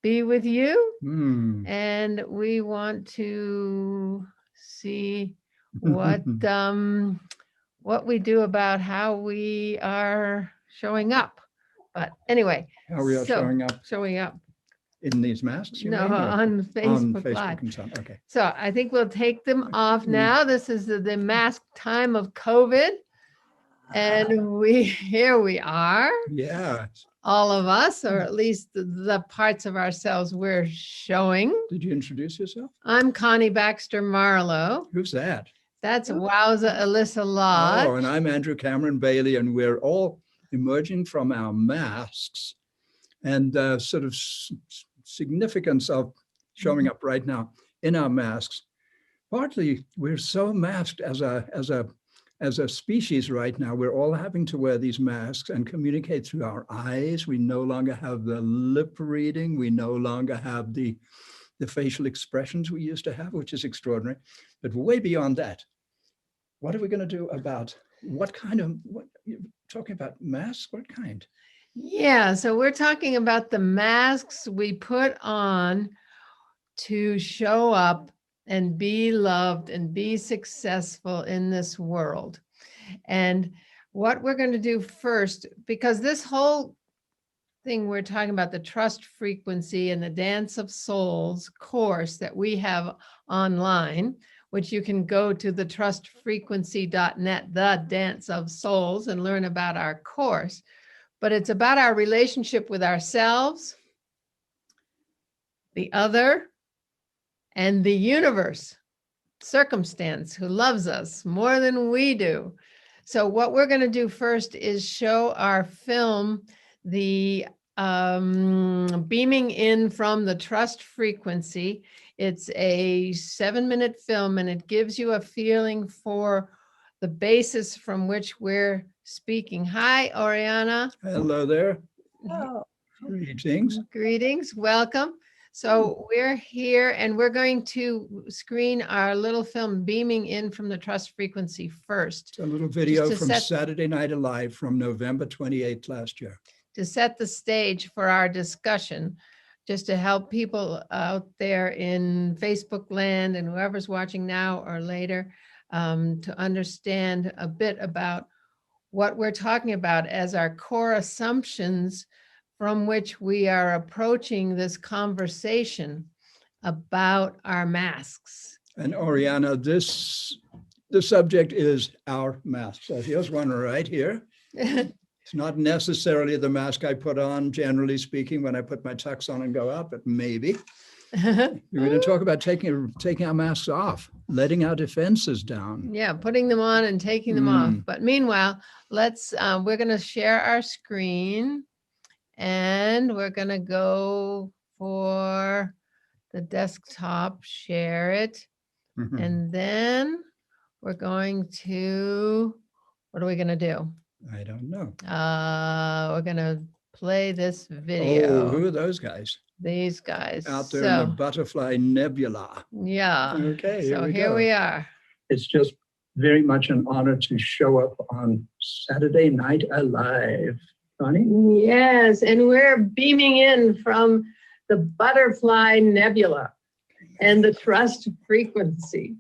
be with you. Mm. And we want to see what we do about how we are showing up. But anyway, How we are showing up in these masks, you mean? on Facebook Facebook Live. and so on. Okay. So I think we'll take them off now. This is the mask time of COVID. And here we are. Yeah. All of us, or at least the parts of ourselves we're showing. Did you introduce yourself? I'm Connie Baxter Marlow. Who's that? That's Wowza Elisa Lodge. Oh, and I'm Andrew Cameron Bailey, and we're all emerging from our masks, and sort of significance of showing up right now in our masks. Partly, we're so masked as a species right now. We're all having to wear these masks and communicate through our eyes. We no longer have the lip reading. We no longer have the facial expressions we used to have, which is extraordinary. But way beyond that, what are we going to do about what you're talking about masks? What kind? Yeah, so we're talking about the masks we put on to show up and be loved and be successful in this world. And what we're going to do first, because this whole thing we're talking about, the trust frequency and the Dance of Souls course that we have online, which you can go to the trustfrequency.net, the Dance of Souls, and learn about our course. But it's about our relationship with ourselves, the other, and the universe, circumstance, who loves us more than we do. So what we're going to do first is show our film, the beaming in from the trust frequency. It's a 7-minute film, and it gives you a feeling for the basis from which we're speaking. Hi, Oriana. Hello there. Oh. Greetings. Greetings. Welcome. So we're here, and we're going to screen our little film beaming in from the trust frequency first. It's a little video from Saturday Night Alive from November 28th last year. To set the stage for our discussion, just to help people out there in Facebook land and whoever's watching now or later to understand a bit about what we're talking about as our core assumptions from which we are approaching this conversation about our masks. And Oriana, the subject is our mask. So here's one right here. It's not necessarily the mask I put on, generally speaking, when I put my tux on and go out, but maybe. We're going to talk about taking our masks off, letting our defenses down. Yeah, putting them on and taking them off. But meanwhile, we're going to share our screen. And we're going to go for the desktop, share it. Mm-hmm. And then we're going to, what are we going to do? I don't know. We're going to play this video. Oh, who are those guys? These guys. Out there in the butterfly nebula. Yeah. Okay, here we are. It's just very much an honor to show up on Saturday Night Alive. Connie? Yes, and we're beaming in from the butterfly nebula and the trust frequency,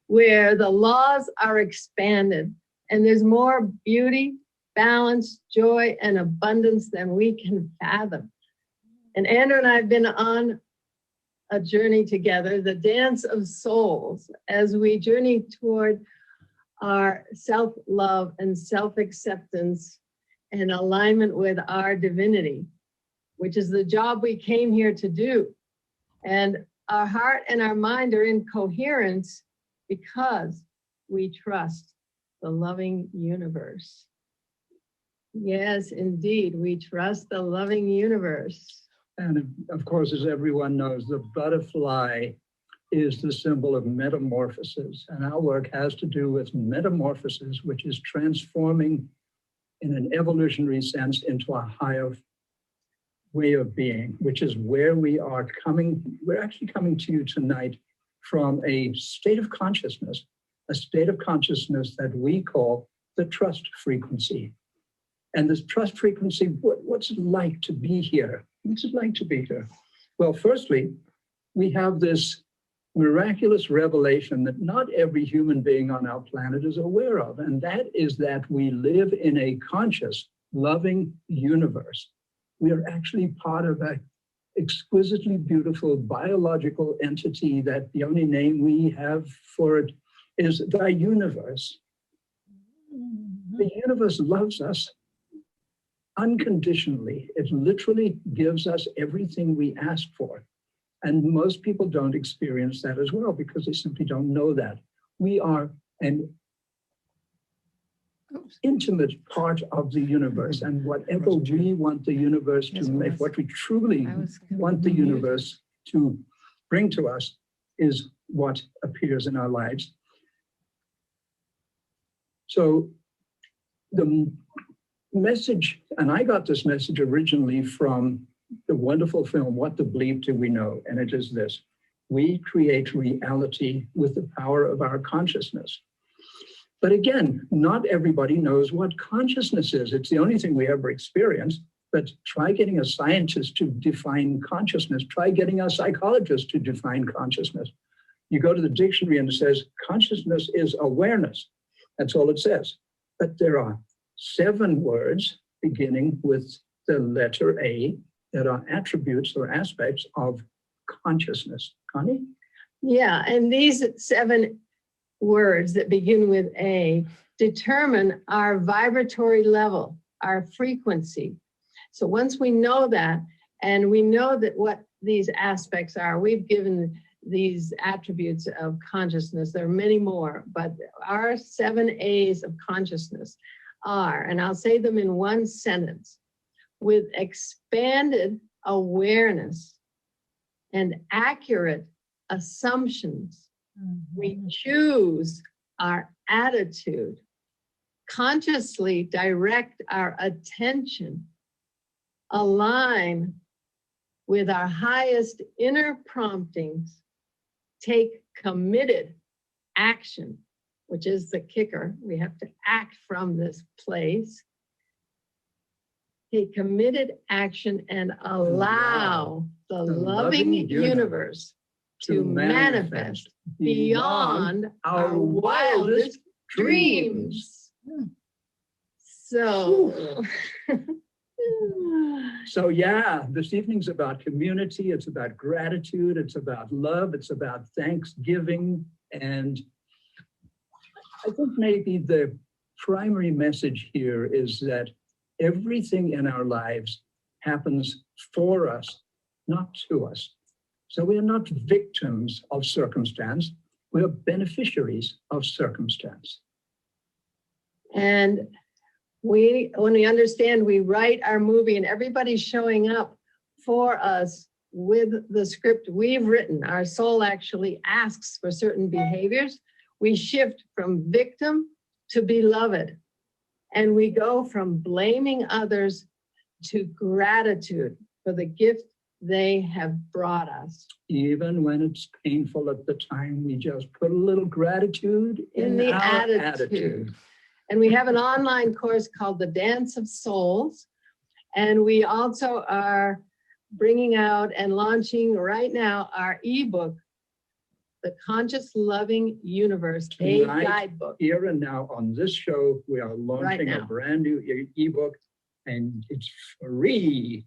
where the laws are expanded and there's more beauty, balance, joy, and abundance than we can fathom. And Andrew and I have been on a journey together, the Dance of Souls, as we journey toward our self-love and self-acceptance and alignment with our divinity, which is the job we came here to do. And our heart and our mind are in coherence because we trust the loving universe. Yes, indeed, we trust the loving universe. And of course, as everyone knows, the butterfly is the symbol of metamorphosis. And our work has to do with metamorphosis, which is transforming in an evolutionary sense into a higher way of being, which is where we are coming. We're actually coming to you tonight from a state of consciousness that we call the trust frequency. And this trust frequency, what's it like to be here? What's it like to be here? Well, firstly, we have this miraculous revelation that not every human being on our planet is aware of, and that is that we live in a conscious, loving universe. We are actually part of an exquisitely beautiful biological entity that the only name we have for it is the universe. The universe loves us unconditionally. It literally gives us everything we ask for. And most people don't experience that as well because they simply don't know that. We are an intimate part of the universe, and whatever we want the universe to make, what we truly want the universe to bring to us is what appears in our lives. So the message, and I got this message originally from the wonderful film, What the Bleep Do We Know? And it is this: we create reality with the power of our consciousness. But again, not everybody knows what consciousness is. It's the only thing we ever experience. But try getting a scientist to define consciousness. Try getting a psychologist to define consciousness. You go to the dictionary and it says, consciousness is awareness. That's all it says. But there are 7 words beginning with the letter A that are attributes or aspects of consciousness. Connie? Yeah, and these 7 words that begin with A determine our vibratory level, our frequency. So once we know that, and we know that what these aspects are, we've given these attributes of consciousness. There are many more, but our 7 A's of consciousness are, and I'll say them in one sentence: with expanded awareness and accurate assumptions, we choose our attitude, consciously direct our attention, align with our highest inner promptings, take committed action, which is the kicker. We have to act from this place. Take committed action and allow the loving universe to manifest beyond our wildest dreams. So, So yeah, this evening's about community, it's about gratitude, it's about love, it's about thanksgiving. And I think maybe the primary message here is that everything in our lives happens for us, not to us. So we are not victims of circumstance, we are beneficiaries of circumstance. and when we understand, we write our movie and everybody's showing up for us with the script we've written. Our soul actually asks for certain behaviors. We shift from victim to beloved. And we go from blaming others to gratitude for the gift they have brought us. Even when it's painful at the time, we just put a little gratitude In the attitude. And we have an online course called The Dance of Souls. And we also are bringing out and launching right now our ebook, The Conscious Loving Universe, a guidebook. Here and now on this show, we are launching a brand new ebook, and it's free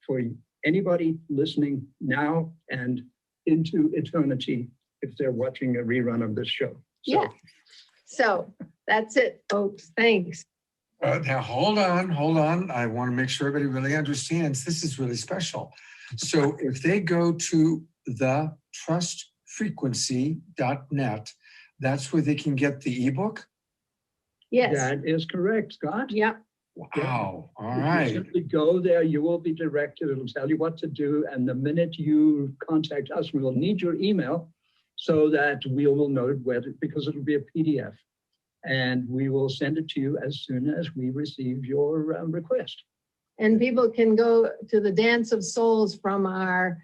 for anybody listening now and into eternity if they're watching a rerun of this show. So. Yeah. So that's it, folks. Thanks. Now, hold on. I want to make sure everybody really understands this is really special. So if they go to thetrustfrequency.net, that's where they can get the ebook? Yes. That is correct, Scott. Yep. Wow. All If right. you simply go there, you will be directed. It'll tell you what to do. And the minute you contact us, we will need your email so that we will know whether, because it'll be a PDF. And we will send it to you as soon as we receive your request. And people can go to the Dance of Souls from our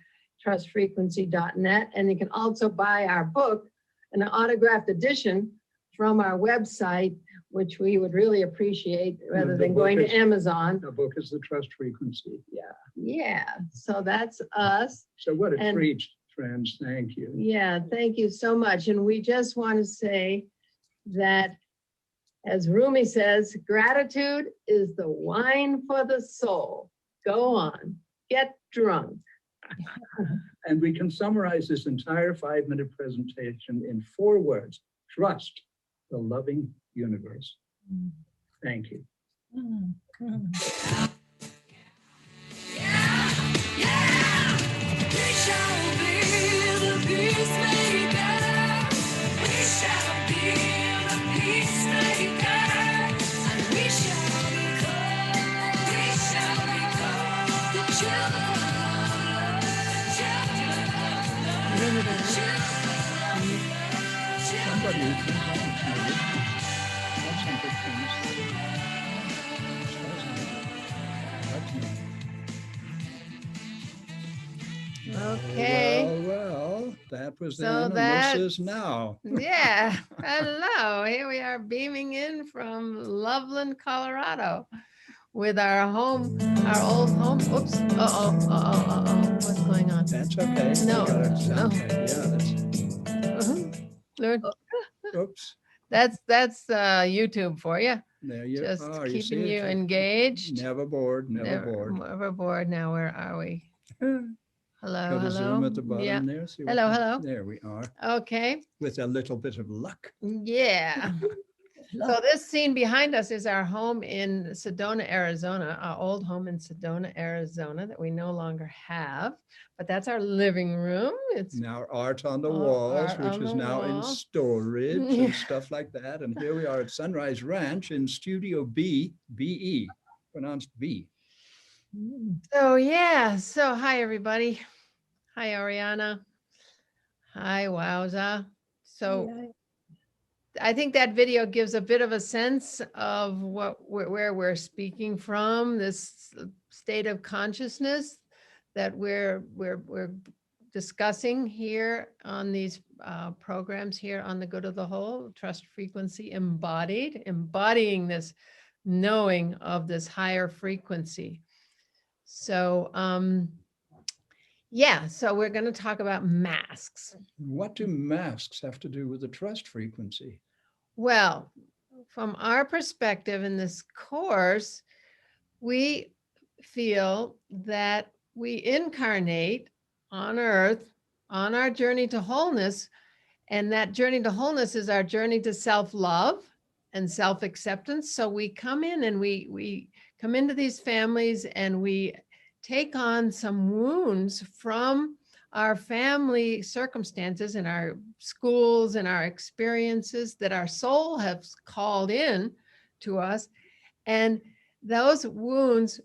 trustfrequency.net. And you can also buy our book, an autographed edition from our website, which we would really appreciate rather the than going to book is- Amazon. The book is The Trust Frequency. Yeah, so that's us. So what a And- treat, friends. Thank you. Yeah, thank you so much. And we just want to say that, as Rumi says, gratitude is the wine for the soul. Go on, get drunk. And we can summarize this entire 5-minute presentation in 4 words. Trust the loving universe. Thank you. We shall be the peacemakers. We shall be the peacemakers. And we shall become the children of love. Children of love. Somebody who comes on tonight. That's some good things. That's me. Okay. Well, that was So then, and that's- this is now. Yeah, hello. Here we are beaming in from Loveland, Colorado with our home, our old home. Oops. What's going on? That's okay. No, I got it. no. Okay, yeah, that's, Lord, oops. that's YouTube for you. There you Just are. keeping see you it? engaged. Never bored, never bored. Never bored. Now, where are we? Hello, Got a hello. zoom at the bottom Yeah. there. See what Hello, the- hello. There we are, Okay. with a little bit of luck. Yeah. So this scene behind us is our home in Sedona, Arizona, our old home in Sedona, Arizona that we no longer have, but that's our living room. It's Now art on the Art walls, which on is the now in wall. storage Yeah. and stuff like that. And here we are at Sunrise Ranch in Studio B, B-E, pronounced B. so yeah. So hi everybody. Hi Ariana. Hi Wowza. So I think that video gives a bit of a sense of where we're speaking from, this state of consciousness that we're discussing here on these programs here on the Good of the Whole, Trust Frequency Embodied, embodying this knowing of this higher frequency. So yeah, so we're going to talk about masks. What do masks have to do with the trust frequency? Well, from our perspective in this course, we feel that we incarnate on Earth on our journey to wholeness. And that journey to wholeness is our journey to self-love and self-acceptance. So we come in and we come into these families and we take on some wounds from our family circumstances and our schools and our experiences that our soul has called in to us. And those wounds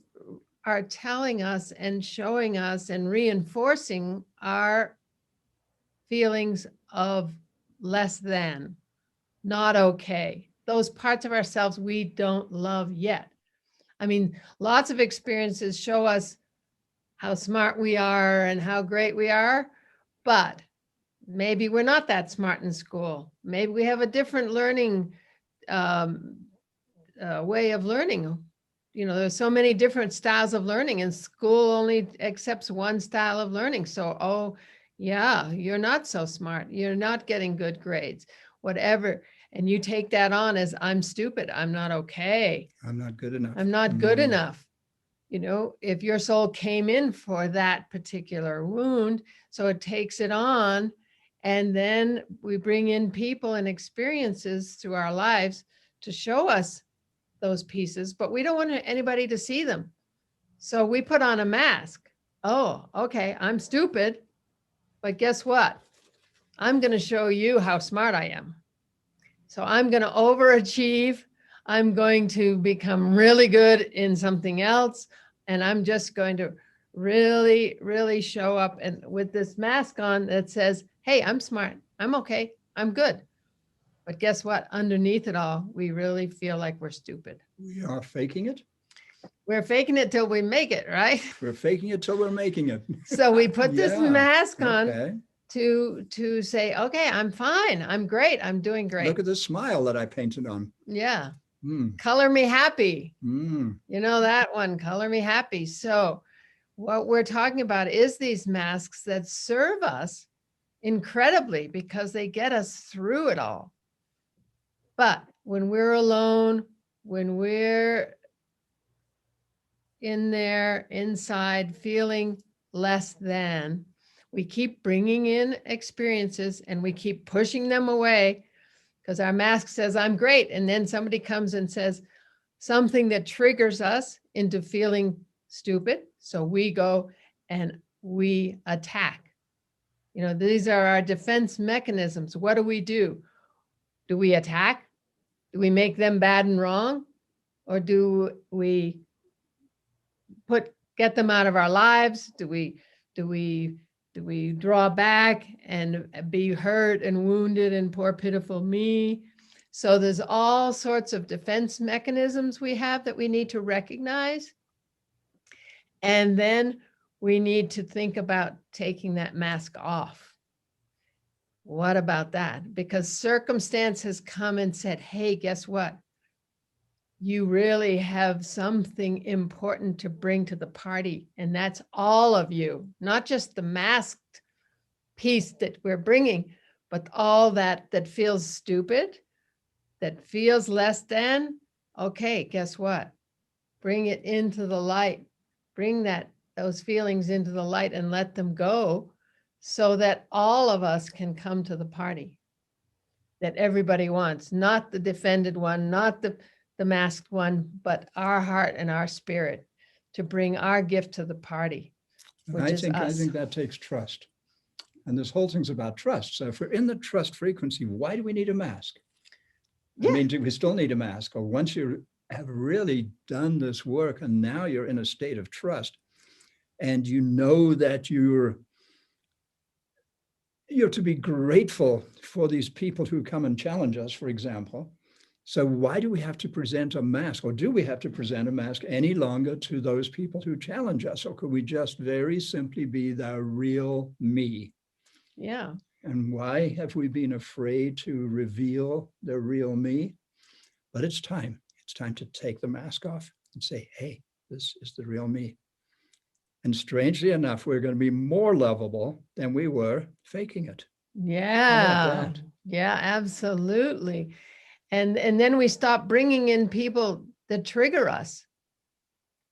are telling us and showing us and reinforcing our feelings of less than, not okay. Those parts of ourselves we don't love yet. I mean, lots of experiences show us how smart we are and how great we are, but maybe we're not that smart in school. Maybe we have a different learning way of learning. You know, there's so many different styles of learning, and school only accepts one style of learning. So, oh, yeah, you're not so smart. You're not getting good grades, whatever. And you take that on as I'm stupid. I'm not okay. I'm not good enough. I'm not good Mm. enough. You know, if your soul came in for that particular wound, so it takes it on, and then we bring in people and experiences through our lives to show us those pieces, but we don't want anybody to see them. So we put on a mask. Oh, okay, I'm stupid, but guess what? I'm going to show you how smart I am. So I'm going to overachieve. I'm going to become really good in something else. And I'm just going to really, really show up and with this mask on that says, hey, I'm smart. I'm okay. I'm good. But guess what? Underneath it all, we really feel like we're stupid. We are faking it. We're faking it till we make it, right? We're faking it till we're making it. So we put this Yeah, mask on Okay. to say, okay, I'm fine. I'm great. I'm doing great. Look at the smile that I painted on. Yeah. Mm, Color me happy. mm. You know that one, color me happy. So what we're talking about is these masks that serve us incredibly because they get us through it all. But when we're alone, when we're in there inside feeling less than, we keep bringing in experiences and we keep pushing them away because our mask says, I'm great. And then somebody comes and says something that triggers us into feeling stupid. So we go and we attack. You know, these are our defense mechanisms. What do? Do we attack? Do we make them bad and wrong? Or do we get them out of our lives? Do we draw back and be hurt and wounded and poor pitiful me? So there's all sorts of defense mechanisms we have that we need to recognize. And then we need to think about taking that mask off. What about that? Because circumstance has come and said, hey, guess what? You really have something important to bring to the party. And that's all of you, not just the masked piece that we're bringing, but all that feels stupid, that feels less than. Okay, guess what? Bring it into the light. Bring those feelings into the light and let them go so that all of us can come to the party that everybody wants, not the defended one, not the masked one, but our heart and our spirit to bring our gift to the party, which is us. I think that takes trust. And this whole thing's about trust. So if we're in the trust frequency, why do we need a mask? Yeah. I mean, do we still need a mask? Or once you have really done this work and now you're in a state of trust and you know that you're to be grateful for these people who come and challenge us, for example. So why do we have to present a mask, or do we have to present a mask any longer to those people who challenge us? Or could we just very simply be the real me? Yeah. And why have we been afraid to reveal the real me? But it's time. It's time to take the mask off and say, hey, this is the real me. And strangely enough, we're going to be more lovable than we were faking it. Yeah. Yeah, absolutely. And then we stop bringing in people that trigger us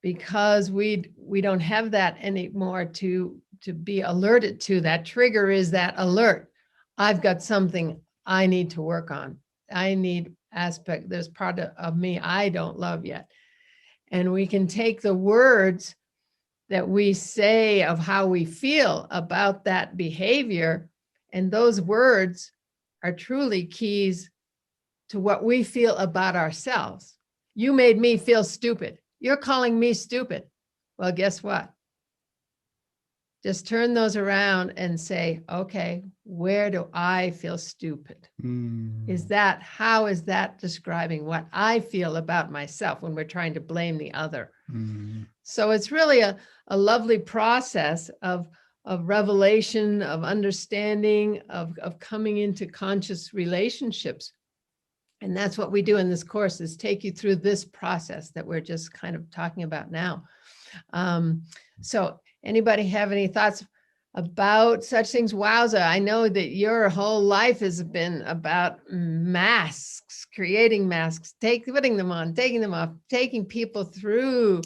because we don't have that anymore to be alerted to. That trigger is that alert. I've got something I need to work on. I need aspect. There's part of me I don't love yet. And we can take the words that we say of how we feel about that behavior, and those words are truly keys to what we feel about ourselves. You made me feel stupid. You're calling me stupid. Well, guess what? Just turn those around and say, okay, where do I feel stupid? How is that describing what I feel about myself when we're trying to blame the other? So it's really a lovely process of revelation, of understanding, of coming into conscious relationships. And that's what we do in this course, is take you through this process that we're just kind of talking about now. So anybody have any thoughts about such things? Wowza, I know that your whole life has been about masks, creating masks, putting them on, taking them off, taking people through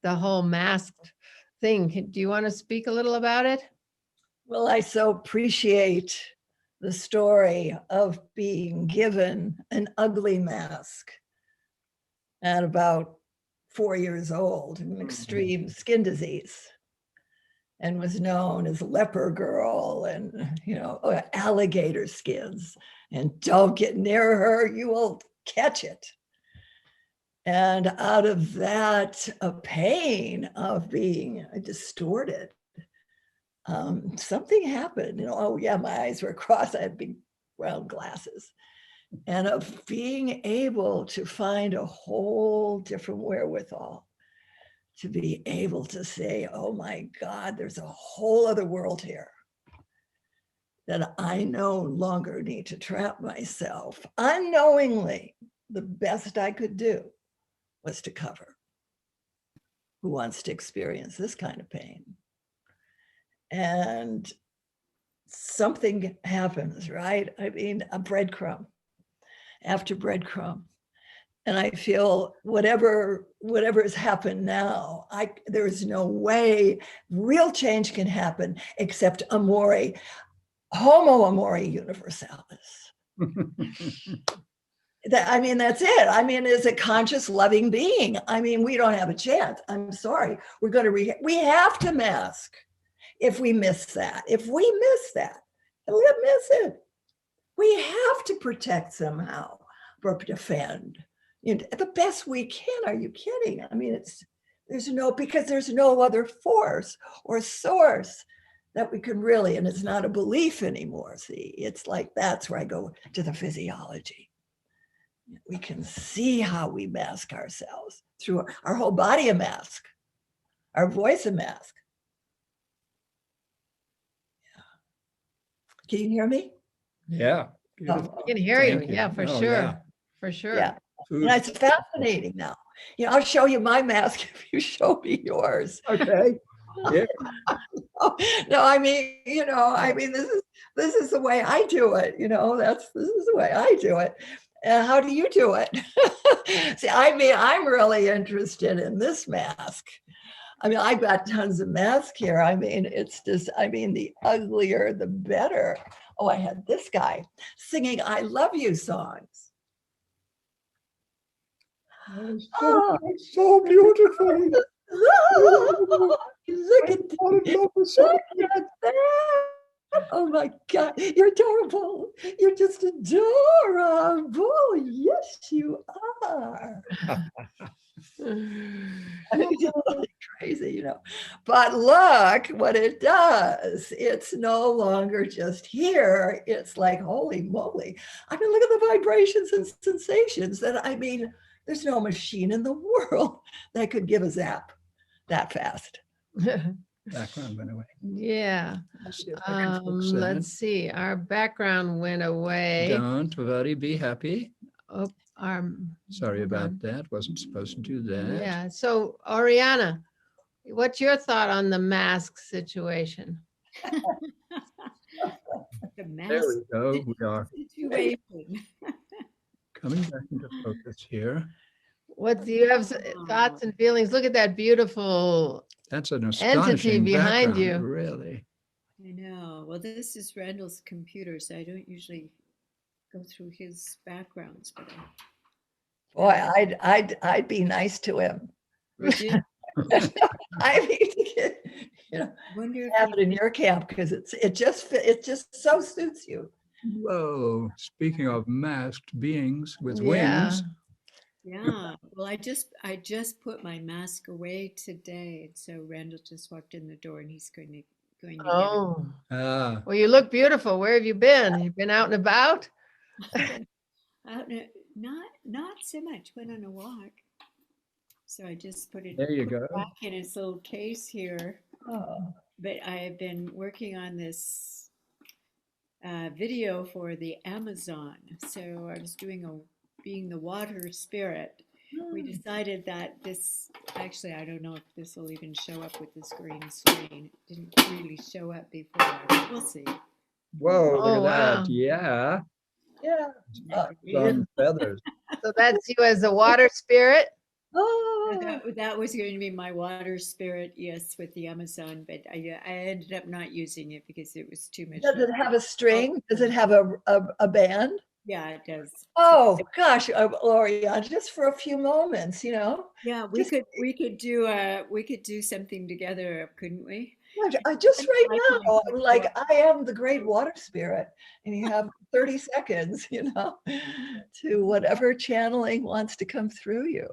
the whole masked thing. Do you want to speak a little about it? Well, I so appreciate the story of being given an ugly mask at about 4 years old, an extreme skin disease, and was known as leper girl and, alligator skins, and don't get near her, you will catch it. And out of that, a pain of being distorted, something happened. My eyes were crossed. I had big round glasses. And of being able to find a whole different wherewithal, to be able to say, oh my God, there's a whole other world here. that I no longer need to trap myself. Unknowingly, the best I could do was to cover. Who wants to experience this kind of pain? And something happens, right? I mean, a breadcrumb after breadcrumb. And I feel whatever has happened now, there is no way real change can happen except amore, homo amore universalis. I mean, that's it. I mean, as a conscious, loving being, I mean, we don't have a chance. I'm sorry. We're going to, we have to mask if we miss that. If we miss that, we'll miss it. We have to protect somehow or defend. The best we can. Are you kidding? I mean, because there's no other force or source that we can really, and it's not a belief anymore. See, it's like, that's where I go to the physiology. We can see how we mask ourselves through our whole body, a mask, our voice, a mask. Yeah. Can you hear me? Yeah. Beautiful. I can hear you. Thank you. Yeah, for Oh, sure. yeah. For sure. Yeah. Food. And it's fascinating now. I'll show you my mask if you show me yours. Okay. Yeah. No, I mean, this is the way I do it. This is the way I do it. How do you do it? See, I mean, I'm really interested in this mask. I mean, I've got tons of masks here. I mean, it's just, the uglier, the better. Oh, I had this guy singing I Love You songs. So beautiful. Look at that. Oh my God, you're adorable. You're just adorable. Yes, you are. It's really crazy, But look what it does. It's no longer just here. It's like, holy moly. I mean, look at the vibrations and sensations there's no machine in the world that could give a zap that fast. Background went away. Yeah. Let's see if I can fix that. Let's see. Our background went away. Don't worry, be happy. Oh, Sorry hold about on. that. Wasn't supposed to do that. Yeah. So, Oriana, what's your thought on the mask situation? The mask There we go. We are situation. coming back into focus here. What do you have thoughts and feelings? Look at that beautiful That's an entity astonishing behind background, you. really. I know. Well, this is Randall's computer, so I don't usually go through his backgrounds, but Boy, I'd be nice to him. would you? I mean, Wonder if have he- it in your camp because it just so suits you. Whoa. Speaking of masked beings with Yeah. wings. yeah. Well, I just put my mask away today, and so Randall just walked in the door, and he's going to get Oh, Ah, well, you look beautiful. Where have you been? You've been out and about? it. I don't know, not so much. Went on a walk, so I just put it there you go. back in its little case here. Oh, But I have been working on this video for the Amazon. So I was being the water spirit. We decided that actually, I don't know if this will even show up with this green screen. It didn't really show up before, but we'll see. Whoa, look Oh, at wow. that. Yeah. yeah. Some feathers. So that's you as a water spirit? Oh, That was going to be my water spirit, yes, with the Amazon, but I ended up not using it because it was too much. does it have a string? Does it have a band? Yeah, it does. Oh gosh, Lori, just for a few moments, Yeah, we Just- could do something together, couldn't we? just right Like now, my I'm like, I am the great water spirit, and you have 30 seconds, to whatever channeling wants to come through you.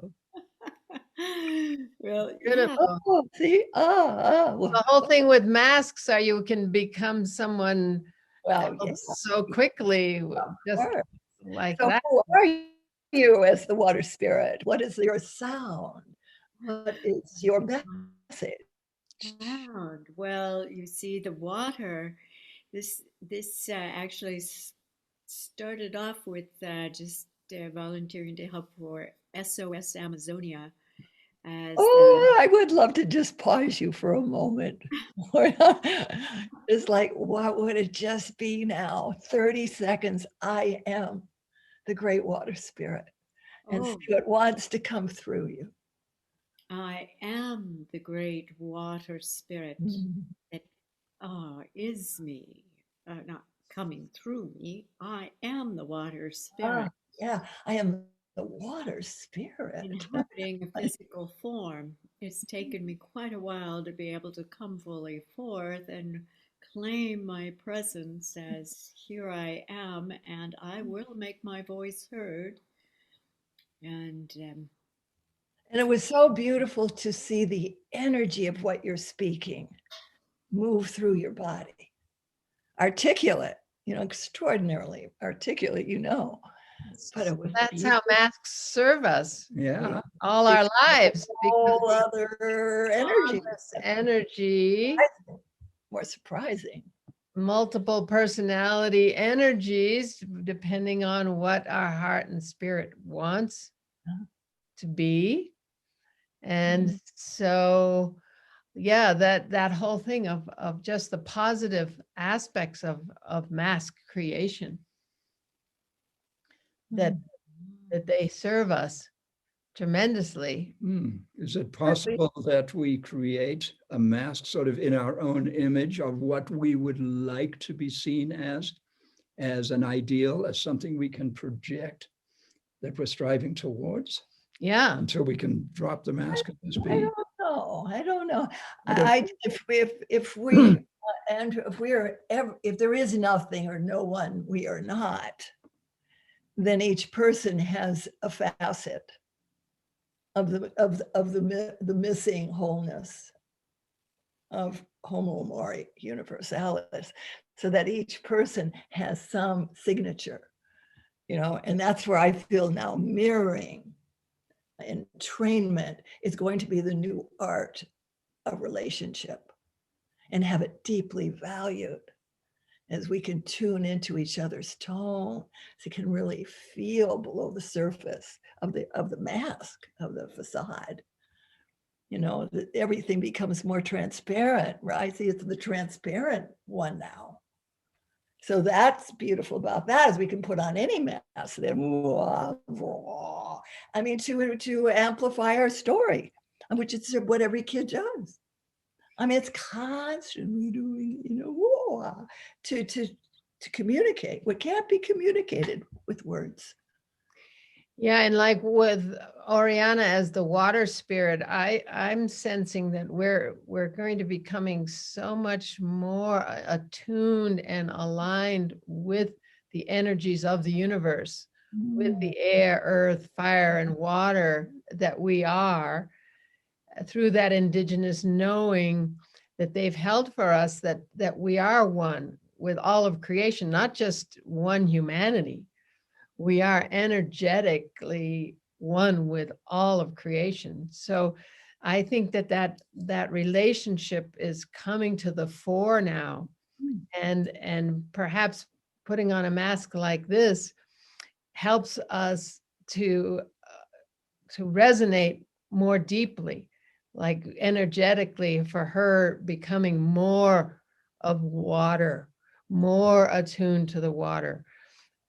Well, Beautiful. Oh, see, The whole thing with masks are you can become someone well, yeah, so quickly, just sure. like So that. who are you as the water spirit? What is your sound? What is your message? sound. Well, you see, the water This actually started off with just volunteering to help for SOS Amazonia as Oh, I would love to just pause you for a moment. It's like, what would it just be now? 30 seconds. I am the great water spirit. And oh, see what wants to come through you. I am the great water spirit that is me, not coming through me. I am the water Ah, spirit yeah, I am the water spirit. inhabiting a physical form. It's taken me quite a while to be able to come fully forth and claim my presence as here I am, and I will make my voice heard. And And it was so beautiful to see the energy of what you're speaking move through your body. Articulate, extraordinarily articulate, but it was That's how masks serve us Yeah. all our lives, because whole other all energy. this energy, More surprising. multiple personality energies, depending on what our heart and spirit wants to be. And so, yeah, that whole thing of just the positive aspects of mask creation that they serve us tremendously. Is it possible that we create a mask sort of in our own image of what we would like to be seen as an ideal, as something we can project that we're striving towards Yeah. until we can drop the mask and just I be? don't know. I don't know. I don't- If there is nothing or no one, we are not, then each person has a facet of the missing wholeness of homo mori universalis, so that each person has some signature, and that's where I feel now mirroring entrainment is going to be the new art of relationship, and have it deeply valued as we can tune into each other's tone, so you can really feel below the surface of the mask, of the facade. That everything becomes more transparent, right? I see it's the transparent one now. So that's beautiful about that, is we can put on any mask then, to amplify our story, which is what every kid does. It's constantly doing, to communicate what can't be communicated with words. Yeah, and like with Oriana as the water spirit, I'm sensing that we're going to be becoming so much more attuned and aligned with the energies of the universe, with the air, earth, fire, and water that we are, through that indigenous knowing that they've held for us, that we are one with all of creation, not just one humanity. We are energetically one with all of creation. So I think that relationship is coming to the fore now, and perhaps putting on a mask like this helps us to resonate more deeply, like energetically, for her becoming more of water, more attuned to the water,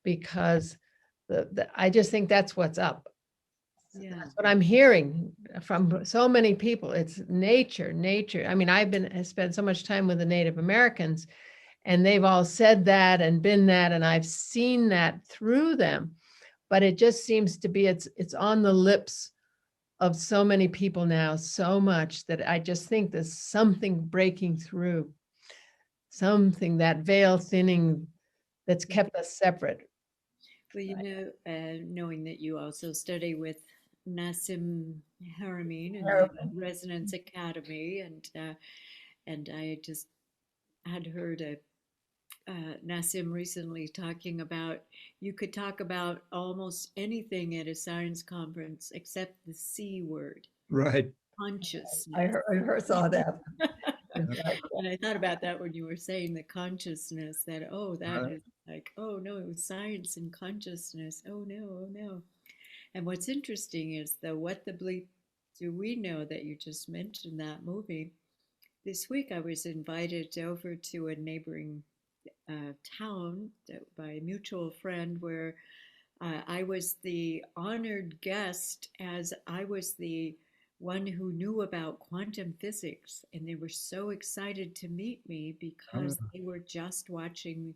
because I just think that's what's up. yeah, That's what I'm hearing from so many people. It's nature. I've spent so much time with the Native Americans, and they've all said that and been that, and I've seen that through them. But it just seems to be, it's on the lips of so many people now, so much, that I just think there's something breaking through, something, that veil thinning that's kept us separate. well, knowing that you also study with Nassim Haramein in the Resonance Academy, and I just had heard Nassim recently talking about, you could talk about almost anything at a science conference except the C word, Right. consciousness. I saw that. And I thought about that when you were saying the consciousness, that, oh, that Uh, is like, oh no, it was science and consciousness. Oh no, oh no. And what's interesting is the What the Bleep Do We Know that you just mentioned, that movie. This week I was invited over to a neighboring town by a mutual friend where I was the honored guest, as I was the one who knew about quantum physics. And they were so excited to meet me because they were just watching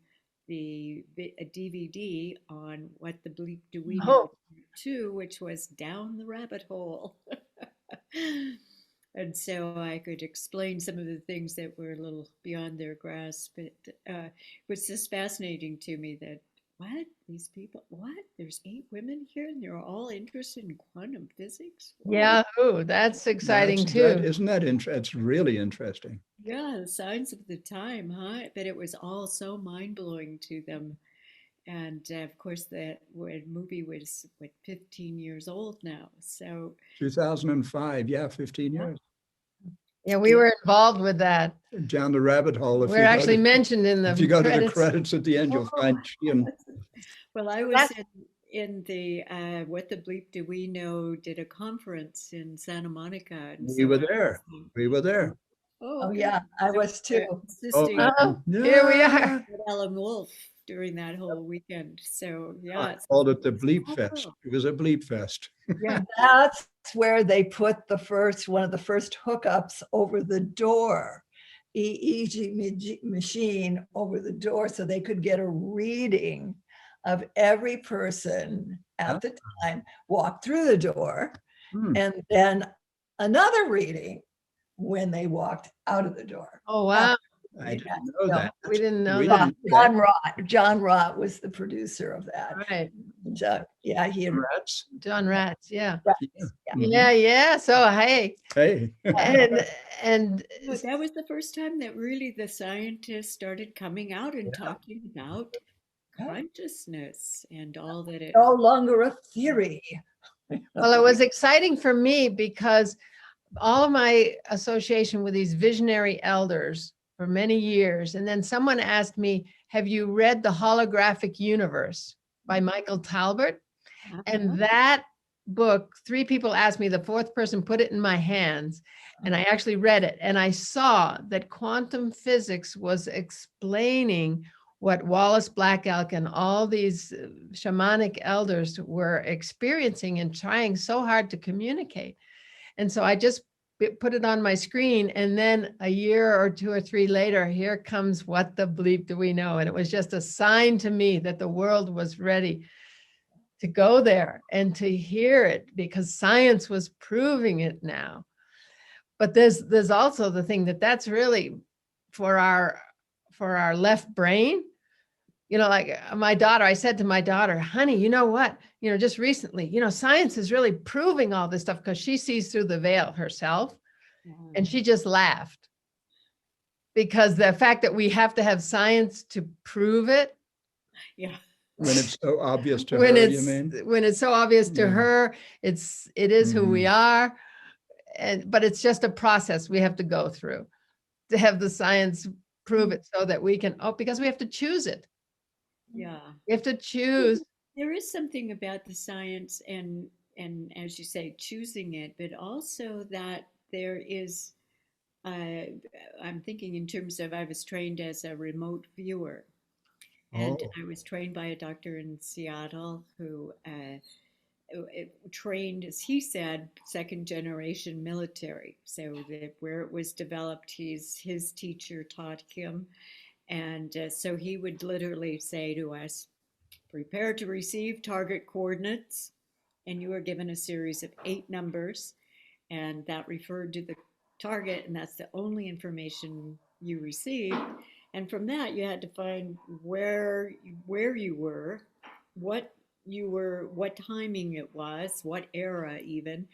a DVD on What the Bleep Do We Know Oh, 2, which was Down the Rabbit Hole. And so I could explain some of the things that were a little beyond their grasp. But it was just fascinating to me that, what? These people, what? There's 8 women here and they're all interested in quantum physics? Whoa. yeah. Oh, that's exciting that, too. isn't that interesting? It's really interesting. Yeah, the signs of the time, huh? But it was all so mind-blowing to them. And of course, that movie was, what, 15 years old now. So, 2005, yeah, 15 yeah. years. Yeah, we were involved with that. Down the rabbit hole. We're actually mentioned in the if you go to the credits. credits at the end, you'll find she and Well, I was That's- in the What the Bleep Do We Know did a conference in Santa Monica. And we so were I was there. like, We were there. Oh, good. yeah, I was too. Oh, Assisting Here we are. with Ellen Wolf during that whole weekend. So yeah, I it's called it the Bleep Oh, Fest. cool. It was a Bleep Fest. Yeah. That's where they put one of the first hookups over the door, EEG machine over the door, so they could get a reading of every person at the time, walk through the door, Hmm. and then another reading when they walked out of the door. Oh, wow. I didn't Yeah, know no, that. We didn't know We that. didn't know that. John Rott was the producer of that. Right. And, yeah, he had Rats. John Ratz. Yeah. Yeah. Yeah. Yeah. So, hey, Hey. and No, that was the first time that really the scientists started coming out and talking about consciousness and all that it. no longer a theory. well, it was exciting for me because all of my association with these visionary elders for many years. And then someone asked me, have you read The Holographic Universe by Michael Talbot? And that book, 3 people asked me, the 4th person put it in my hands, and I actually read it. And I saw that quantum physics was explaining what Wallace Black Elk and all these shamanic elders were experiencing and trying so hard to communicate. And so I just put it on my screen, and then a year or 2 or 3 later, here comes What the Bleep Do We Know? And it was just a sign to me that the world was ready to go there and to hear it, because science was proving it now. But there's also the thing that's really for our left brain. You know, like my daughter, I said to my daughter, honey, you know what? You know, just recently, science is really proving all this stuff, because she sees through the veil herself. And she just laughed, because the fact that we have to have science to prove it. Yeah. When it's so obvious to when her, it's you mean? when it's so obvious to Yeah. her, it is who we are. But it's just a process we have to go through to have the science prove it, so that we can, because we have to choose it. Yeah. We have to choose. There is something about the science and as you say, choosing it, but also that there is, I'm thinking in terms of, I was trained as a remote viewer. And Oh. I was trained by a doctor in Seattle who trained, as he said, 2nd generation military. So where it was developed, his teacher taught him. And so he would literally say to us, prepare to receive target coordinates. And you are given a series of 8 numbers, and that referred to the target, and that's the only information you received. And from that, you had to find where you were, what timing it was, what era even,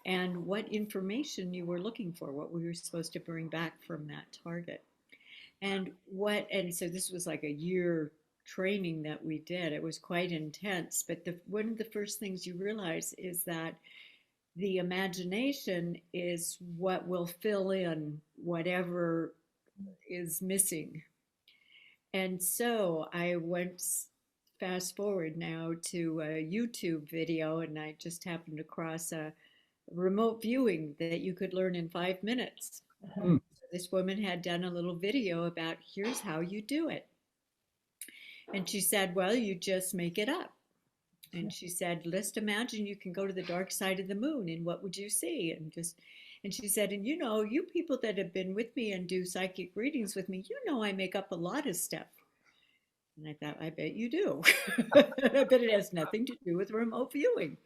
and what information you were looking for, what we were supposed to bring back from that target. And so this was like a year training that we did. It was quite intense, but one of the first things you realize is that the imagination is what will fill in whatever is missing. And so I went fast forward now to a YouTube video, and I just happened across a remote viewing that you could learn in 5 minutes. Hmm. This woman had done a little video about here's how you do it. And she said, well, you just make it up. And she said, just imagine you can go to the dark side of the moon, and what would you see? And she said, and you know, you people that have been with me and do psychic readings with me, you know, I make up a lot of stuff. And I thought, I bet you do. But it has nothing to do with remote viewing,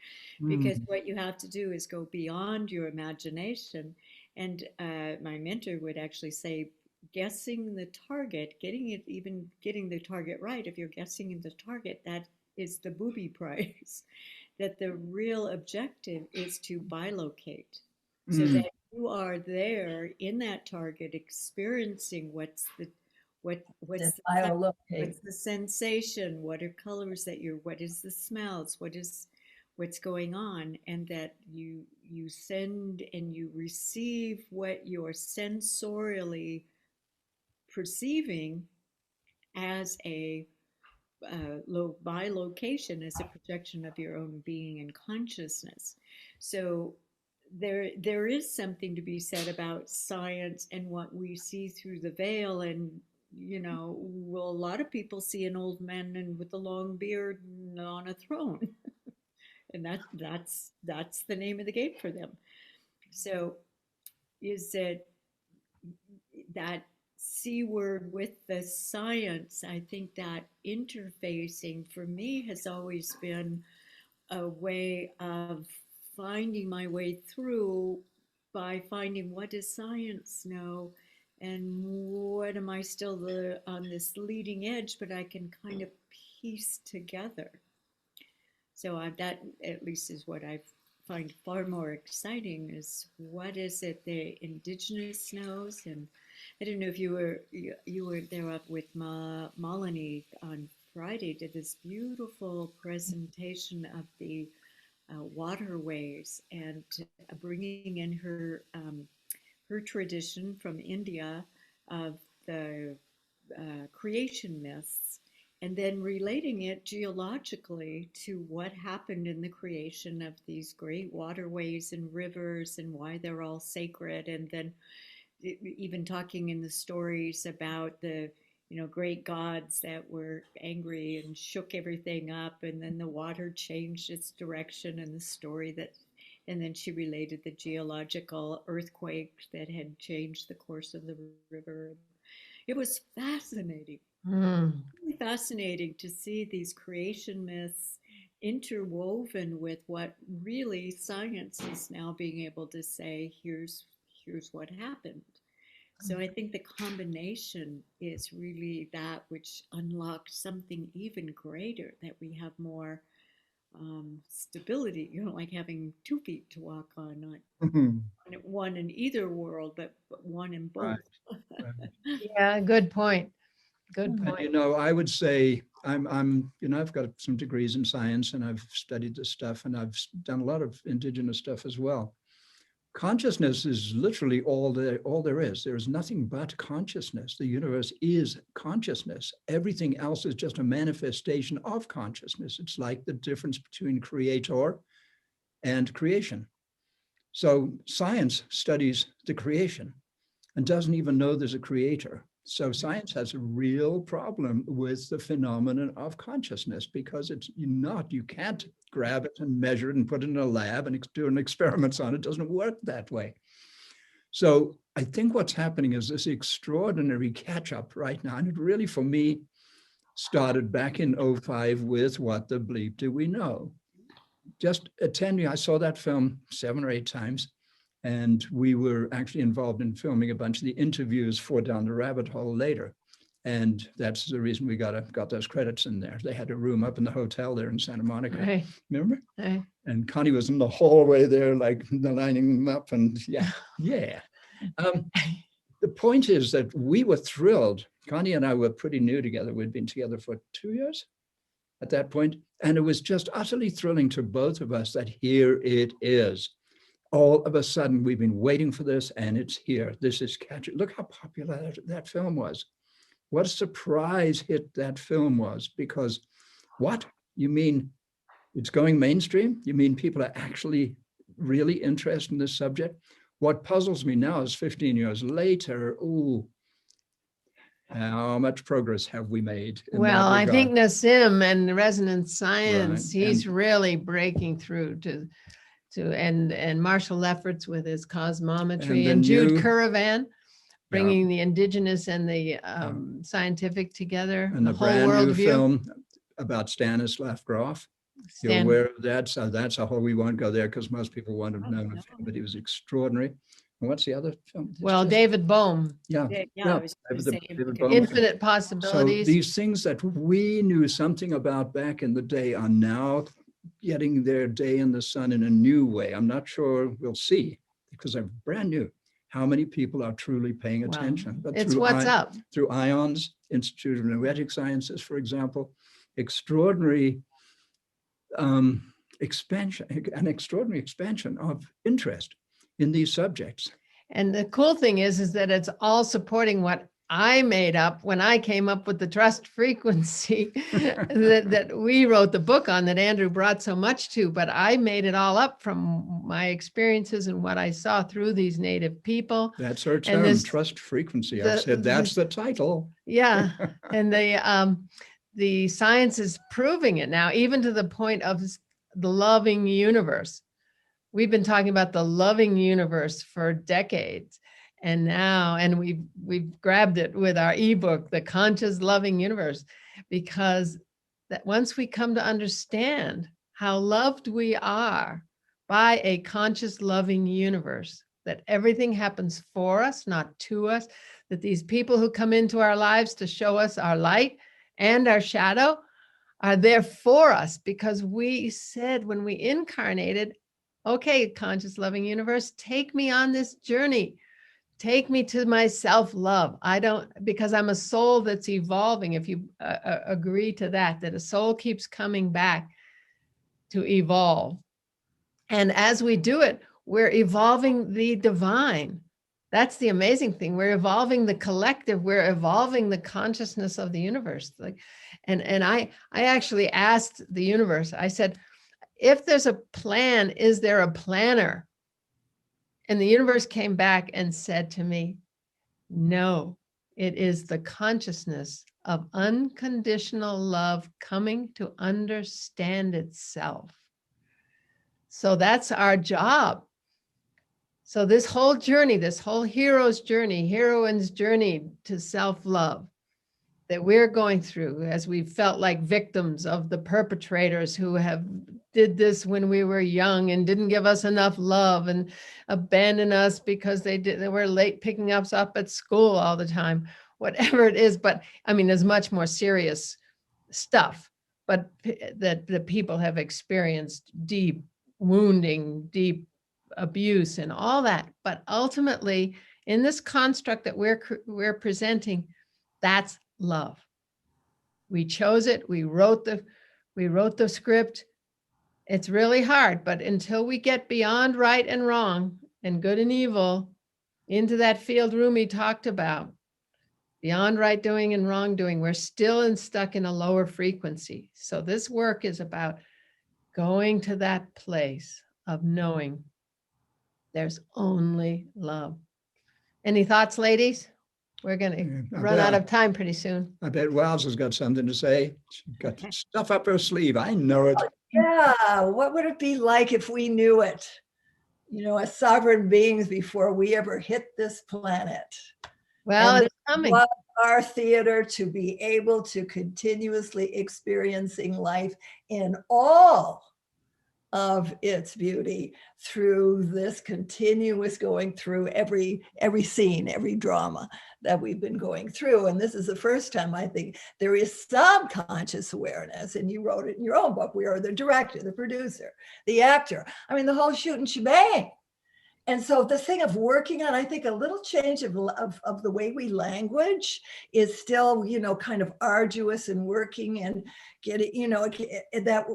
because Hmm. what you have to do is go beyond your imagination. And my mentor would actually say, guessing the target, getting the target right, if you're guessing the target, that is the booby prize. That the real objective is to bilocate, so Hmm. that you are there in that target, experiencing what's That biolocate. what's the sensation, what are colors that you're, what is the smells, what's going on, and that you send and you receive what you're sensorially perceiving as a by location, as a projection of your own being and consciousness. So there is something to be said about science and what we see through the veil. And you know, well, a lot of people see an old man and with a long beard on a throne, and that's the name of the game for them. So is it that C word with the science? I think that interfacing for me has always been a way of finding my way through, by finding what does science know and what am I still on this leading edge, but I can kind of piece together. So that at least is what I find far more exciting, is what is it the indigenous knows. And I don't know if you were there up with Malini on Friday, did this beautiful presentation of the waterways, and bringing in her tradition from India of the creation myths, and then relating it geologically to what happened in the creation of these great waterways and rivers and why they're all sacred. And then even talking in the stories about the, you know, great gods that were angry and shook everything up, and then the water changed its direction, and the story that, and then she related the geological earthquake that had changed the course of the river. It was fascinating, Mm. really fascinating to see these creation myths interwoven with what really science is now being able to say, here's what happened. So I think the combination is really that which unlocks something even greater, that we have more stability, you know, like having 2 feet to walk on, not Hmm. one in either world, but one in both. Right. Yeah, good point. Good And point. I would say I've got some degrees in science and I've studied this stuff and I've done a lot of indigenous stuff as well. Consciousness is literally all there is. There is nothing but consciousness. The universe is consciousness. Everything else is just a manifestation of consciousness. It's like the difference between creator and creation. So science studies the creation and doesn't even know there's a creator. So science has a real problem with the phenomenon of consciousness, because you can't grab it and measure it and put it in a lab and do an experiments on it. It doesn't work that way. So I think what's happening is this extraordinary catch up right now. And it really, for me, started back in 2005 with What the Bleep Do We Know? Just attending, I saw that film 7 or 8 times. And we were actually involved in filming a bunch of the interviews for Down the Rabbit Hole later. And that's the reason we got those credits in there. They had a room up in the hotel there in Santa Monica. Right. Remember? Right. And Connie was in the hallway there, like lining them up. And yeah. The point is that we were thrilled. Connie and I were pretty new together. We'd been together for 2 years at that point. And it was just utterly thrilling to both of us that here it is. all of a sudden we've been waiting for this and it's here. This is catching. Look how popular that film was. What a surprise hit that film was, because what? You mean it's going mainstream? You mean people are actually really interested in this subject? What puzzles me now is 15 years later, ooh, how much progress have we made? in Well, that I think regard? Nassim and resonance science, Right, he's and- really breaking through to and Marshall Lefferts with his cosmometry And the and Jude new- Currivan bringing the indigenous and the scientific together, And the the whole brand world new view. film about Stanislav Grof. You're Stan- aware of that? So that's a whole, we won't go there because most people won't have Oh, known of no. him, but he was extraordinary. And what's the other film? It's Well, just- David Bohm, Yeah. Yeah, I was David gonna say David because- Bohm. Infinite So Possibilities. these things that we knew something about back in the day are now getting their day in the sun in a new way. I'm not sure we'll see, because they're brand new, how many people are truly paying Well, attention. But it's through what's up. through IONS, Institute of Noetic Sciences, for example, extraordinary expansion, an extraordinary expansion of interest in these subjects. And the cool thing is that it's all supporting what I made up when I came up with the trust frequency that we wrote the book on, that Andrew brought so much to, but I made it all up from my experiences and what I saw through these native people. That's our And term, this- trust frequency. the- I've said that's the title. Yeah. And the science is proving it now, even to the point of the loving universe. We've been talking about the loving universe for decades. And now, and we've grabbed it with our ebook, The Conscious Loving Universe, because that once we come to understand how loved we are by a conscious loving universe, that everything happens for us, not to us, that these people who come into our lives to show us our light and our shadow are there for us, because we said when we incarnated, okay, conscious loving universe, take me on this journey. Take me to my self-love. Because I'm a soul that's evolving. If you agree to that a soul keeps coming back to evolve. And as we do it, we're evolving the divine. That's the amazing thing. We're evolving the collective. We're evolving the consciousness of the universe. And I actually asked the universe, I said, if there's a plan, is there a planner? And the universe came back and said to me, no, it is the consciousness of unconditional love coming to understand itself. So that's our job. So this whole journey, this whole hero's journey, heroine's journey to self-love that we're going through, as we felt like victims of the perpetrators who have did this when we were young and didn't give us enough love and abandoned us because they were late picking us up at school all the time, whatever it is. But I mean, there's much more serious stuff, but that the people have experienced deep wounding, deep abuse and all that. But ultimately, in this construct that we're presenting, that's love. We chose it. We wrote the script. It's really hard, but until we get beyond right and wrong and good and evil into that field Rumi talked about, beyond right doing and wrongdoing, we're still stuck in a lower frequency. So this work is about going to that place of knowing there's only love. Any thoughts, ladies? We're going to run out of time pretty soon. I bet Wowza's got something to say. She's got stuff up her sleeve. I know it. Yeah, what would it be like if we knew it? You know, as sovereign beings before we ever hit this planet. Well, And it's coming. was our theater to be able to continuously experiencing life in all of its beauty through this continuous going through every scene, every drama that we've been going through. And this is the first time I think there is some conscious awareness, and you wrote it in your own book. We are the director, the producer, the actor. I mean, the whole shoot and shebang. And so the thing of working on, I think a little change of the way we language is still, you know, kind of arduous and working and getting, you know, that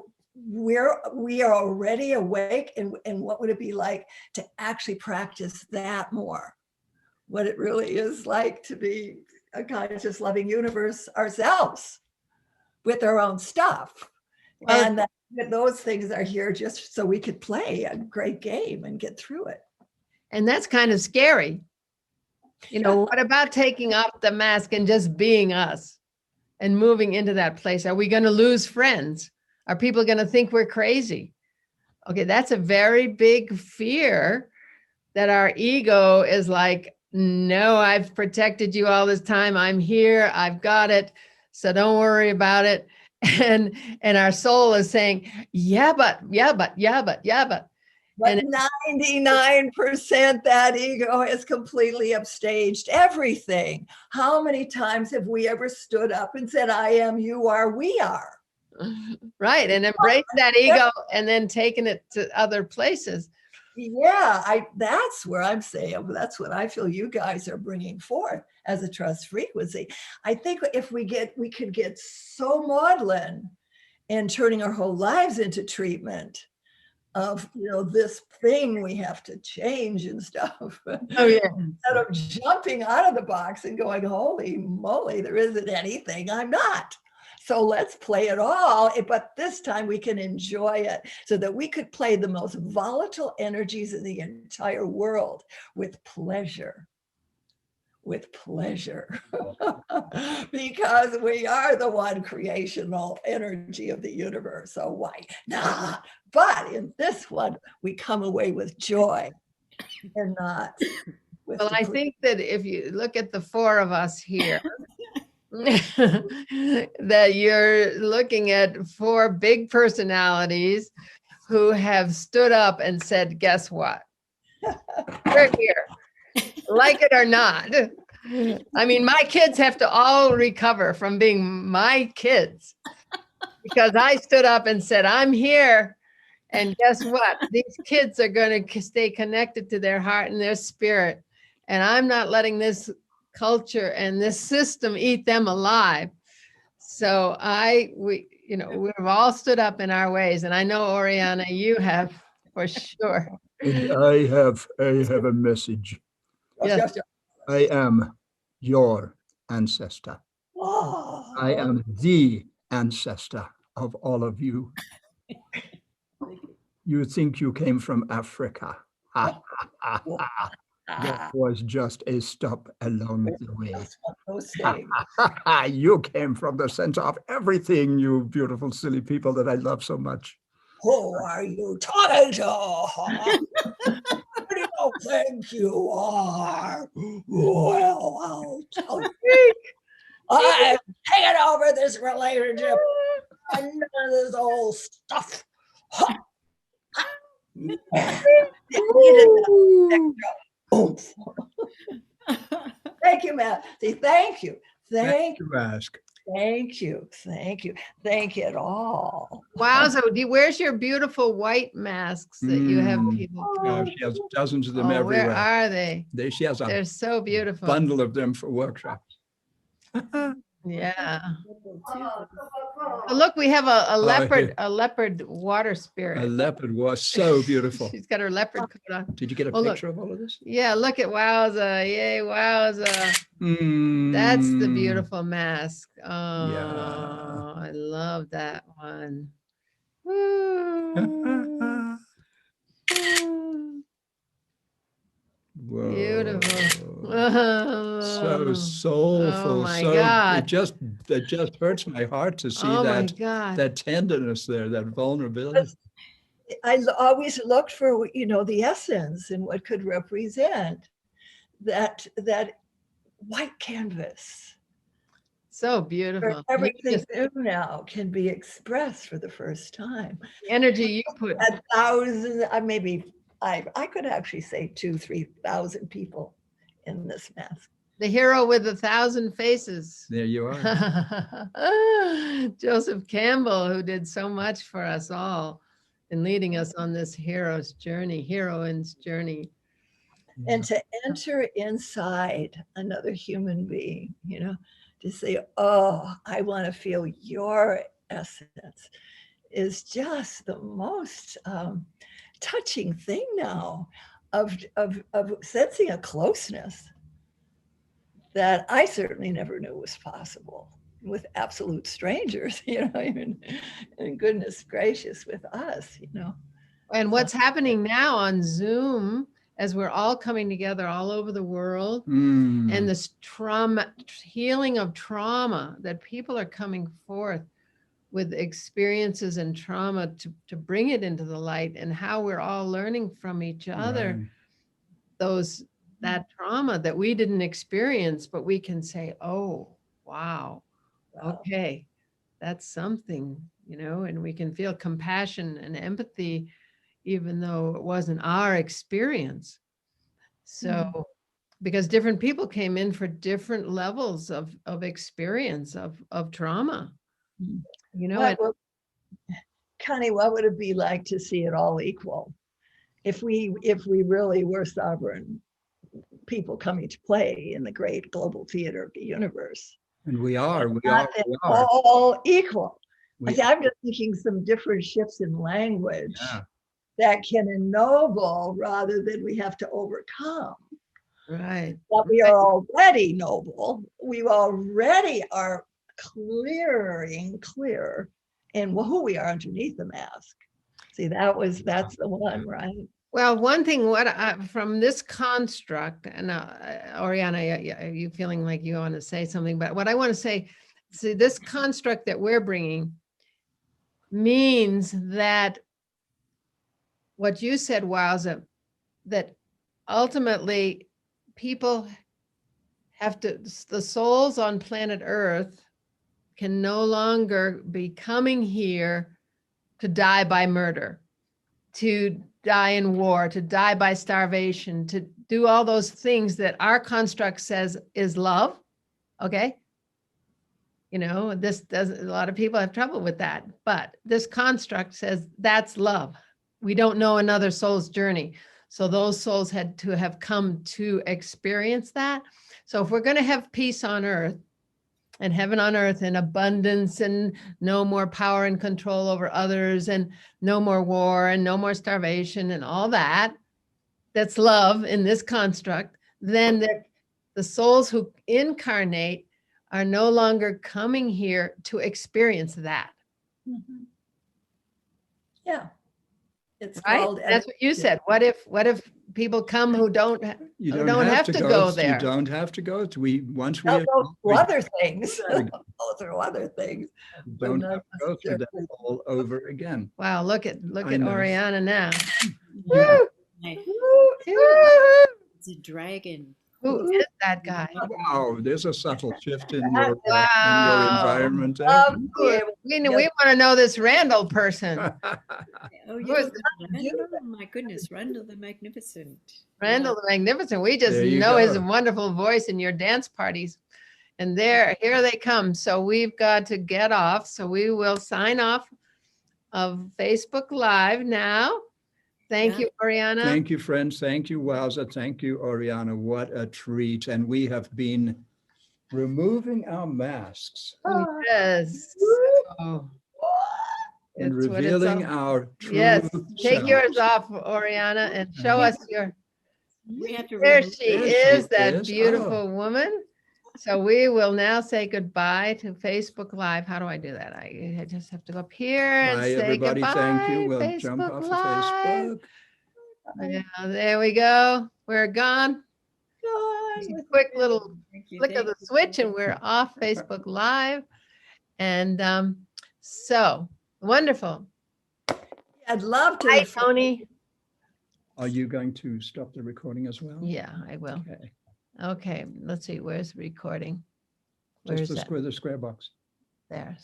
we are already awake, and what would it be like to actually practice that more? What it really is like to be a conscious, loving universe ourselves with our own stuff. Well, And that those things are here just so we could play a great game and get through it. and that's kind of scary. You know, what about taking off the mask and just being us and moving into that place? Are we going to lose friends? Are people going to think we're crazy? Okay, that's a very big fear that our ego is like, no, I've protected you all this time. I'm here. I've got it. So don't worry about it. And our soul is saying, yeah, but. But And 99% that ego has completely upstaged everything. How many times have we ever stood up and said, I am, you are, we are? right, and embrace that ego and then taking it to other places. Yeah, that's where I'm saying, that's what I feel you guys are bringing forth as a trust frequency. I think if we could get so maudlin and turning our whole lives into treatment of, this thing we have to change and stuff. Oh yeah. Instead of jumping out of the box and going, holy moly, there isn't anything, I'm not. So let's play it all, but this time we can enjoy it so that we could play the most volatile energies in the entire world with pleasure. With pleasure. Because we are the one creational energy of the universe. So why not? But in this one, we come away with joy and not with Well, I think that if you look at the four of us here, that you're looking at four big personalities who have stood up and said, guess what? We're here, like it or not. I mean, my kids have to all recover from being my kids because I stood up and said, I'm here. And guess what? These kids are going to stay connected to their heart and their spirit. And I'm not letting this culture and this system eat them alive. So we've all stood up in our ways. And I know, Oriana, you have for sure. And I have a message. Yes. I am your ancestor. I am the ancestor of all of you. You think you came from Africa. That was just a stop along the way. You came from the center of everything, you beautiful, silly people that I love so much. Who are you talking to? Who do you think you are? Well, I'll tell you. I'm taking over this relationship and none of this old stuff. Thank you, Matt. See, thank you. Thank you. Ask. Thank you. Thank you. Thank you at all. Wow. So where's your beautiful white masks that you have people? She has dozens of them Oh, everywhere. where are they? She has a They're so beautiful. bundle of them for workshops. Yeah. Oh, look, we have a leopard, here. a leopard water spirit. A leopard was so beautiful. She's got her leopard coat on. Did you get a Oh, look. picture of all of this? Yeah, look at Wowza. Yay, Wowza. That's the beautiful mask. Oh, I love that one. Woo. Whoa. Beautiful. So soulful. Oh my so God. it just hurts my heart to see Oh my that God. that tenderness there, that vulnerability. I always looked for, the essence and what could represent that white canvas. So Where beautiful. everything new now can be expressed for the first time. The energy you put. 1,000, maybe I could actually say 2,000-3,000 people in this mask. The hero with 1,000 faces. There you are. Joseph Campbell, who did so much for us all in leading us on this heroine's journey. And to enter inside another human being, to say, oh, I want to feel your essence. is just the most touching thing now of sensing a closeness that I certainly never knew was possible with absolute strangers, even, and goodness gracious with us, And what's happening now on Zoom as we're all coming together all over the world, and this trauma, healing of trauma, that people are coming forth with experiences and trauma to bring it into the light, and how we're all learning from each other that trauma that we didn't experience, but we can say, oh, wow, okay, that's something, and we can feel compassion and empathy, even though it wasn't our experience. So, because different people came in for different levels of experience of trauma, Connie, what would it be like to see it all equal? If we really were sovereign people coming to play in the great global theater of the universe. And we are. All equal. We- I'm just thinking some different shifts in language that can ennoble rather than we have to overcome. Right. But we are already noble. We already are clear in who we are underneath the mask. See, that's the one, right? Well, one thing, from this construct, and Oriana, are you feeling like you want to say something? But what I want to say, see, this construct that we're bringing means that what you said, Wowza, that ultimately people have to, the souls on planet Earth can no longer be coming here to die by murder, to die in war, to die by starvation, to do all those things that our construct says is love. Okay. This does, a lot of people have trouble with that, but this construct says that's love. We don't know another soul's journey. So those souls had to have come to experience that. So if we're going to have peace on earth and heaven on earth and abundance and no more power and control over others and no more war and no more starvation and all that, that's love in this construct, then the souls who incarnate are no longer coming here to experience that. Yeah. It's right? called. That's what you said. What if people come who don't have to go there? You don't have to go. Once we They'll go through other things. Yeah. Go through other things. don't have to go through that all over again. Wow, look at I know. Oriana now. Yeah. Nice. Woo! It's a dragon. Who is that guy? Wow, there's a subtle shift in your Wow. environment. We want to know this Randall Randall person. Oh, Who is Randall? Oh my goodness, Randall the Magnificent. Randall the Magnificent. We just There you know his go. wonderful voice in your dance parties. And here they come. So we've got to get off. So we will sign off of Facebook Live now. Thank you, Oriana. Thank you, friends. Thank you, Wowza. Thank you, Oriana. What a treat. And we have been removing our masks Yes. So, and it's what it's revealing all- our true Yes. Take selves. yours off, Oriana, and show us your. We have to There remove she There is, she that is. beautiful Oh. woman. So we will now say goodbye to Facebook Live. How do I do that? I just have to go up here and Bye, say everybody. goodbye. Thank you. We'll Facebook jump off Live. of Facebook. Yeah, there we go. We're gone. Just a quick little Thank you, flick of the thank you. switch and we're off Facebook Live. And so wonderful. I'd love to. Hi, Tony. Are you going to stop the recording as well? Yeah, I will. Okay. Okay, let's see. Where's the recording? Just Where's the that? square box. There.